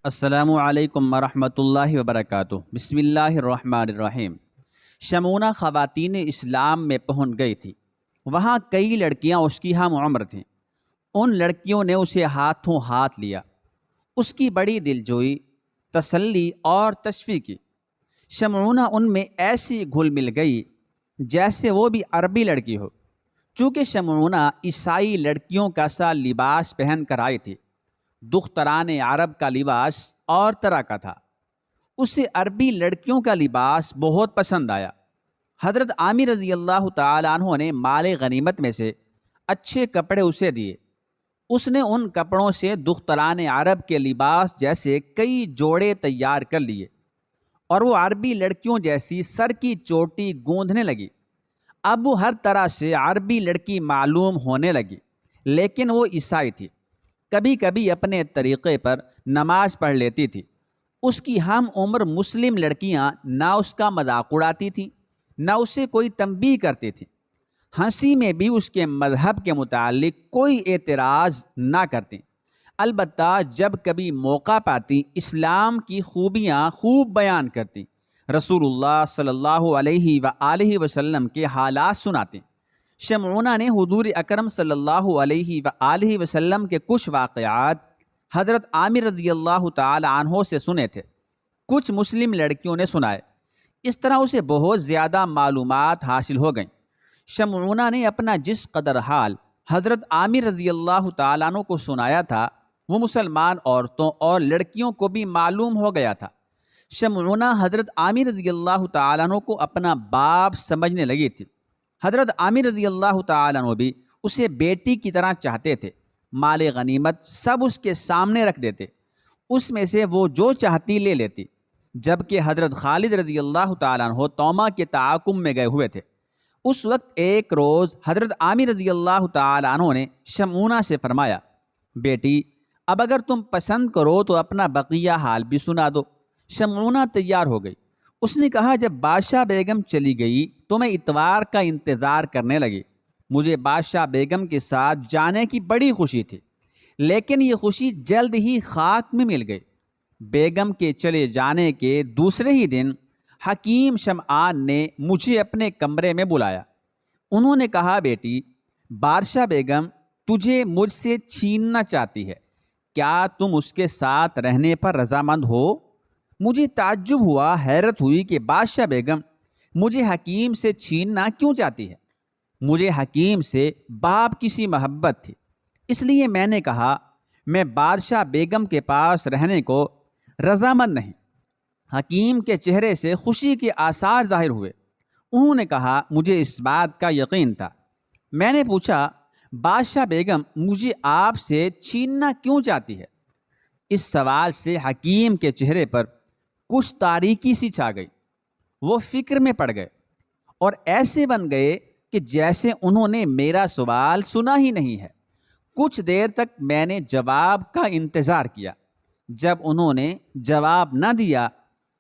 السلام علیکم ورحمۃ اللہ وبرکاتہ۔ بسم اللہ الرحمن الرحیم۔ شمونہ خواتین اسلام میں پہنچ گئی تھی۔ وہاں کئی لڑکیاں اس کی ہم عمر تھیں۔ ان لڑکیوں نے اسے ہاتھوں ہاتھ لیا، اس کی بڑی دلجوئی، تسلی اور تشفیع کی۔ شمونہ ان میں ایسی گھل مل گئی جیسے وہ بھی عربی لڑکی ہو۔ چونکہ شمونہ عیسائی لڑکیوں کا سا لباس پہن کر آئی تھی، دختران عرب کا لباس اور طرح کا تھا، اسے عربی لڑکیوں کا لباس بہت پسند آیا۔ حضرت عامر رضی اللہ تعالیٰ عنہ نے مال غنیمت میں سے اچھے کپڑے اسے دیے۔ اس نے ان کپڑوں سے دختران عرب کے لباس جیسے کئی جوڑے تیار کر لیے، اور وہ عربی لڑکیوں جیسی سر کی چوٹی گوندھنے لگی۔ اب وہ ہر طرح سے عربی لڑکی معلوم ہونے لگی، لیکن وہ عیسائی تھی۔ کبھی کبھی اپنے طریقے پر نماز پڑھ لیتی تھی۔ اس کی ہم عمر مسلم لڑکیاں نہ اس کا مذاق اڑاتی تھیں، نہ اسے کوئی تنبیہ کرتی تھیں۔ ہنسی میں بھی اس کے مذہب کے متعلق کوئی اعتراض نہ کرتیں، البتہ جب کبھی موقع پاتی اسلام کی خوبیاں خوب بیان کرتی، رسول اللہ صلی اللہ علیہ وآلہ وسلم کے حالات سناتے۔ شمونہ نے حضور اکرم صلی اللہ علیہ وآلہ وسلم کے کچھ واقعات حضرت عامر رضی اللہ تعالی عنہ سے سنے تھے، کچھ مسلم لڑکیوں نے سنائے۔ اس طرح اسے بہت زیادہ معلومات حاصل ہو گئیں۔ شمونہ نے اپنا جس قدر حال حضرت عامر رضی اللہ تعالیٰ عنہ کو سنایا تھا، وہ مسلمان عورتوں اور لڑکیوں کو بھی معلوم ہو گیا تھا۔ شمونہ حضرت عامر رضی اللہ تعالیٰ عنہ کو اپنا باپ سمجھنے لگی تھی۔ حضرت عامر رضی اللہ تعالیٰ عنہ بھی اسے بیٹی کی طرح چاہتے تھے۔ مال غنیمت سب اس کے سامنے رکھ دیتے، اس میں سے وہ جو چاہتی لے لیتی۔ جبکہ حضرت خالد رضی اللہ تعالیٰ عنہ طومہ کے تعاقب میں گئے ہوئے تھے۔ اس وقت ایک روز حضرت عامر رضی اللہ تعالیٰ عنہ نے شمونہ سے فرمایا، بیٹی اب اگر تم پسند کرو تو اپنا بقیہ حال بھی سنا دو۔ شمونہ تیار ہو گئی۔ اس نے کہا، جب بادشاہ بیگم چلی گئی تو میں اتوار کا انتظار کرنے لگی۔ مجھے بادشاہ بیگم کے ساتھ جانے کی بڑی خوشی تھی، لیکن یہ خوشی جلد ہی خاک میں مل گئی۔ بیگم کے چلے جانے کے دوسرے ہی دن حکیم شمعان نے مجھے اپنے کمرے میں بلایا۔ انہوں نے کہا، بیٹی بادشاہ بیگم تجھے مجھ سے چھیننا چاہتی ہے، کیا تم اس کے ساتھ رہنے پر رضامند ہو؟ مجھے تعجب ہوا، حیرت ہوئی کہ بادشاہ بیگم مجھے حکیم سے چھیننا کیوں چاہتی ہے۔ مجھے حکیم سے باپ کسی محبت تھی، اس لیے میں نے کہا، میں بادشاہ بیگم کے پاس رہنے کو رضامند نہیں۔ حکیم کے چہرے سے خوشی کے آثار ظاہر ہوئے۔ انہوں نے کہا، مجھے اس بات کا یقین تھا۔ میں نے پوچھا، بادشاہ بیگم مجھے آپ سے چھیننا کیوں چاہتی ہے؟ اس سوال سے حکیم کے چہرے پر کچھ تاریکی سی چھا گئی۔ وہ فکر میں پڑ گئے اور ایسے بن گئے کہ جیسے انہوں نے میرا سوال سنا ہی نہیں ہے۔ کچھ دیر تک میں نے جواب کا انتظار کیا۔ جب انہوں نے جواب نہ دیا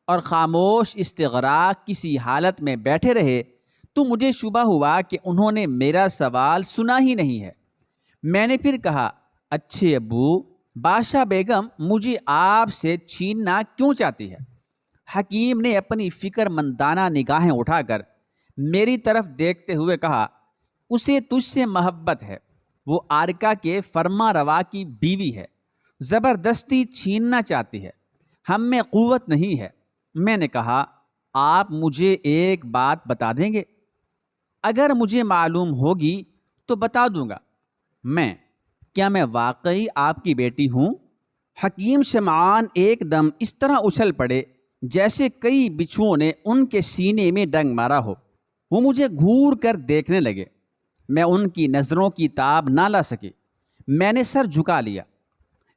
اور خاموش استغراق کسی حالت میں بیٹھے رہے تو مجھے شبہ ہوا کہ انہوں نے میرا سوال سنا ہی نہیں ہے۔ میں نے پھر کہا، اچھے ابو، بادشاہ بیگم مجھے آپ سے چھیننا کیوں چاہتی ہے؟ حکیم نے اپنی فکر مندانہ نگاہیں اٹھا کر میری طرف دیکھتے ہوئے کہا، اسے تجھ سے محبت ہے، وہ آرکا کے فرما روا کی بیوی ہے، زبردستی چھیننا چاہتی ہے، ہم میں قوت نہیں ہے۔ میں نے کہا، آپ مجھے ایک بات بتا دیں گے؟ اگر مجھے معلوم ہوگی تو بتا دوں گا۔ کیا میں واقعی آپ کی بیٹی ہوں؟ حکیم شمعان ایک دم اس طرح اچھل پڑے جیسے کئی بچھوؤں نے ان کے سینے میں ڈنگ مارا ہو۔ وہ مجھے گھور کر دیکھنے لگے۔ میں ان کی نظروں کی تاب نہ لا سکی۔ میں نے سر جھکا لیا۔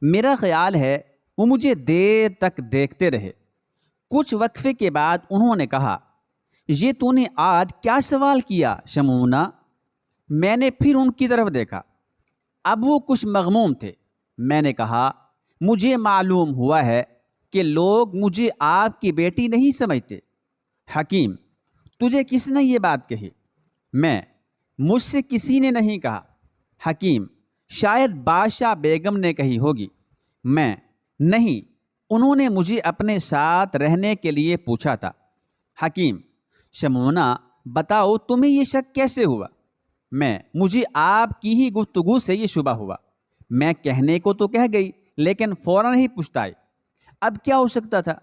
میرا خیال ہے وہ مجھے دیر تک دیکھتے رہے۔ کچھ وقفے کے بعد انہوں نے کہا، یہ تو نے آج کیا سوال کیا شمونہ؟ میں نے پھر ان کی طرف دیکھا۔ اب وہ کچھ مغموم تھے۔ میں نے کہا، مجھے معلوم ہوا ہے کہ لوگ مجھے آپ کی بیٹی نہیں سمجھتے۔ حکیم، تجھے کس نے یہ بات کہی؟ مجھ سے کسی نے نہیں کہا۔ حکیم، شاید بادشاہ بیگم نے کہی ہوگی۔ نہیں، انہوں نے مجھے اپنے ساتھ رہنے کے لیے پوچھا تھا۔ حکیم: شمونہ بتاؤ تمہیں یہ شک کیسے ہوا؟ مجھے آپ کی ہی گفتگو سے یہ شبہ ہوا۔ میں کہنے کو تو کہہ گئی لیکن فوراً ہی پچھتائی۔ اب کیا ہو سکتا تھا؟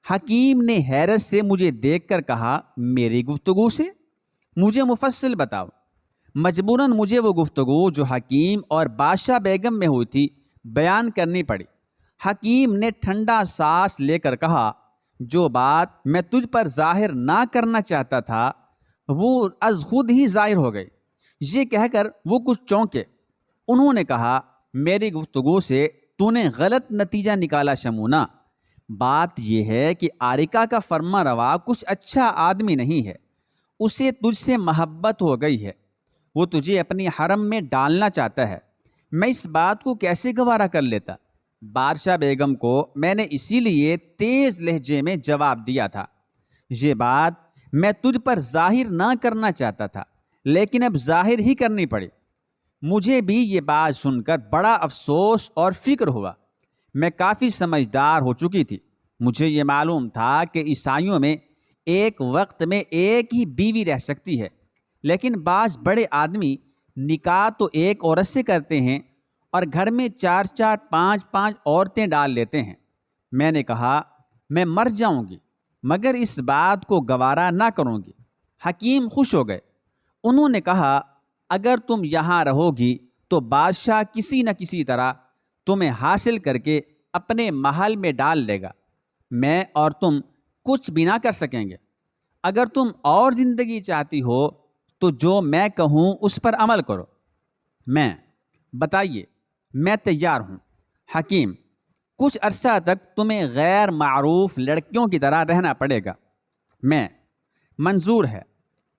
حکیم نے حیرت سے مجھے دیکھ کر کہا، میری گفتگو سے؟ مجھے مفصل بتاؤ۔ مجبوراً مجھے وہ گفتگو جو حکیم اور بادشاہ بیگم میں ہوئی تھی بیان کرنی پڑی۔ حکیم نے ٹھنڈا سانس لے کر کہا، جو بات میں تجھ پر ظاہر نہ کرنا چاہتا تھا وہ از خود ہی ظاہر ہو گئی۔ یہ کہہ کر وہ کچھ چونکے۔ انہوں نے کہا، میری گفتگو سے تو نے غلط نتیجہ نکالا شمونہ۔ بات یہ ہے کہ آرکا کا فرما روا کچھ اچھا آدمی نہیں ہے۔ اسے تجھ سے محبت ہو گئی ہے، وہ تجھے اپنی حرم میں ڈالنا چاہتا ہے۔ میں اس بات کو کیسے گوارا کر لیتا؟ بادشاہ بیگم کو میں نے اسی لیے تیز لہجے میں جواب دیا تھا، یہ بات میں تجھ پر ظاہر نہ کرنا چاہتا تھا لیکن اب ظاہر ہی کرنی پڑی۔ مجھے بھی یہ بات سن کر بڑا افسوس اور فکر ہوا۔ میں کافی سمجھدار ہو چکی تھی۔ مجھے یہ معلوم تھا کہ عیسائیوں میں ایک وقت میں ایک ہی بیوی رہ سکتی ہے، لیکن بعض بڑے آدمی نکاح تو ایک عورت سے کرتے ہیں اور گھر میں 4 5 عورتیں ڈال لیتے ہیں۔ میں نے کہا، میں مر جاؤں گی مگر اس بات کو گوارا نہ کروں گی۔ حکیم خوش ہو گئے۔ انہوں نے کہا، اگر تم یہاں رہو گی تو بادشاہ کسی نہ کسی طرح تمہیں حاصل کر کے اپنے محل میں ڈال لے گا۔ میں اور تم کچھ بھی نہ کر سکیں گے۔ اگر تم اور زندگی چاہتی ہو تو جو میں کہوں اس پر عمل کرو۔ بتائیے، میں تیار ہوں۔ حکیم: کچھ عرصہ تک تمہیں غیر معروف لڑکیوں کی طرح رہنا پڑے گا۔ منظور ہے۔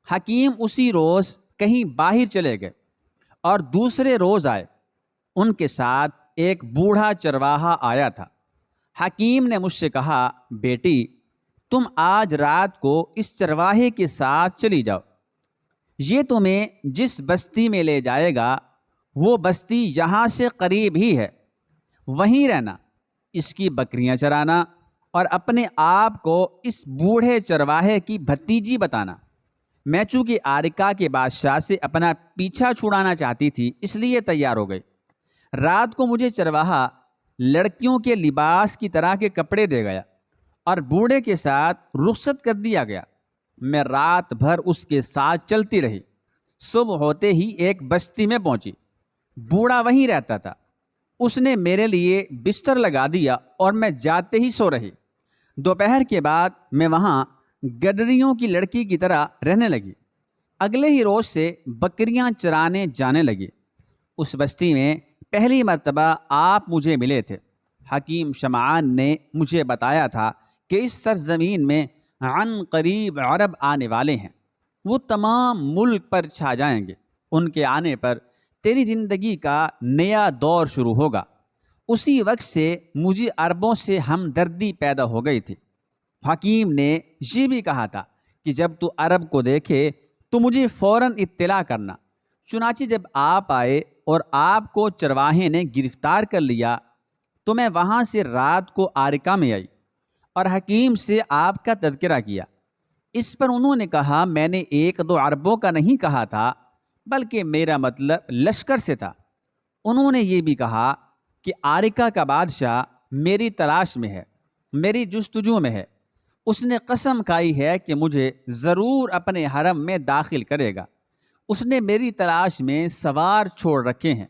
حکیم اسی روز کہیں باہر چلے گئے اور دوسرے روز آئے۔ ان کے ساتھ ایک بوڑھا چرواہا آیا تھا۔ حکیم نے مجھ سے کہا، بیٹی تم آج رات کو اس چرواہے کے ساتھ چلی جاؤ، یہ تمہیں جس بستی میں لے جائے گا وہ بستی یہاں سے قریب ہی ہے، وہیں رہنا، اس کی بکریاں چرانا اور اپنے آپ کو اس بوڑھے چرواہے کی بھتیجی بتانا۔ میں چونکہ آرکا کے بادشاہ سے اپنا پیچھا چھڑانا چاہتی تھی اس لیے تیار ہو گئی۔ رات کو مجھے چرواہا لڑکیوں کے لباس کی طرح کے کپڑے دے گیا اور بوڑھے کے ساتھ رخصت کر دیا گیا۔ میں رات بھر اس کے ساتھ چلتی رہی۔ صبح ہوتے ہی ایک بستی میں پہنچی۔ بوڑھا وہیں رہتا تھا۔ اس نے میرے لیے بستر لگا دیا اور میں جاتے ہی سو رہی۔ دوپہر کے بعد میں وہاں گڈریوں کی لڑکی کی طرح رہنے لگی۔ اگلے ہی روز سے بکریاں چرانے جانے لگی۔ اس بستی میں پہلی مرتبہ آپ مجھے ملے تھے۔ حکیم شمعان نے مجھے بتایا تھا کہ اس سرزمین میں عن قریب عرب آنے والے ہیں، وہ تمام ملک پر چھا جائیں گے۔ ان کے آنے پر تیری زندگی کا نیا دور شروع ہوگا۔ اسی وقت سے مجھے عربوں سے ہمدردی پیدا ہو گئی تھی۔ حکیم نے یہ بھی کہا تھا کہ جب تو عرب کو دیکھے تو مجھے فوراً اطلاع کرنا۔ چنانچہ جب آپ آئے اور آپ کو چرواہے نے گرفتار کر لیا تو میں وہاں سے رات کو آرکا میں آئی اور حکیم سے آپ کا تذکرہ کیا۔ اس پر انہوں نے کہا، میں نے 1-2 عربوں کا نہیں کہا تھا بلکہ میرا مطلب لشکر سے تھا۔ انہوں نے یہ بھی کہا کہ آرکا کا بادشاہ میری تلاش میں ہے، میری جستجو میں ہے۔ اس نے قسم کھائی ہے کہ مجھے ضرور اپنے حرم میں داخل کرے گا۔ اس نے میری تلاش میں سوار چھوڑ رکھے ہیں۔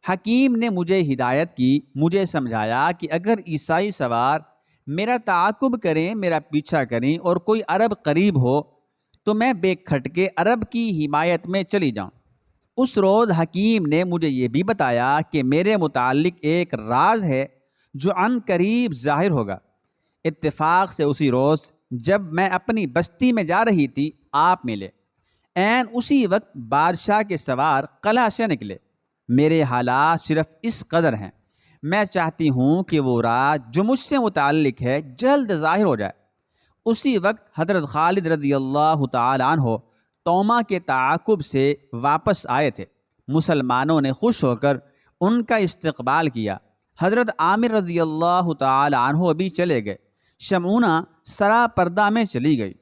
حکیم نے مجھے ہدایت کی، مجھے سمجھایا کہ اگر عیسائی سوار میرا تعاقب کریں، میرا پیچھا کریں اور کوئی عرب قریب ہو تو میں بے کھٹکے عرب کی حمایت میں چلی جاؤں۔ اس روز حکیم نے مجھے یہ بھی بتایا کہ میرے متعلق ایک راز ہے جو عن قریب ظاہر ہوگا۔ اتفاق سے اسی روز جب میں اپنی بستی میں جا رہی تھی آپ ملے۔ عین اسی وقت بادشاہ کے سوار قلعہ سے نکلے۔ میرے حالات صرف اس قدر ہیں، میں چاہتی ہوں کہ وہ راز جو مجھ سے متعلق ہے جلد ظاہر ہو جائے۔ اسی وقت حضرت خالد رضی اللہ تعالیٰ عنہ توما کے تعاقب سے واپس آئے تھے۔ مسلمانوں نے خوش ہو کر ان کا استقبال کیا۔ حضرت عامر رضی اللہ تعالی عنہ بھی چلے گئے۔ شمعونہ سرا پردہ میں چلی گئی۔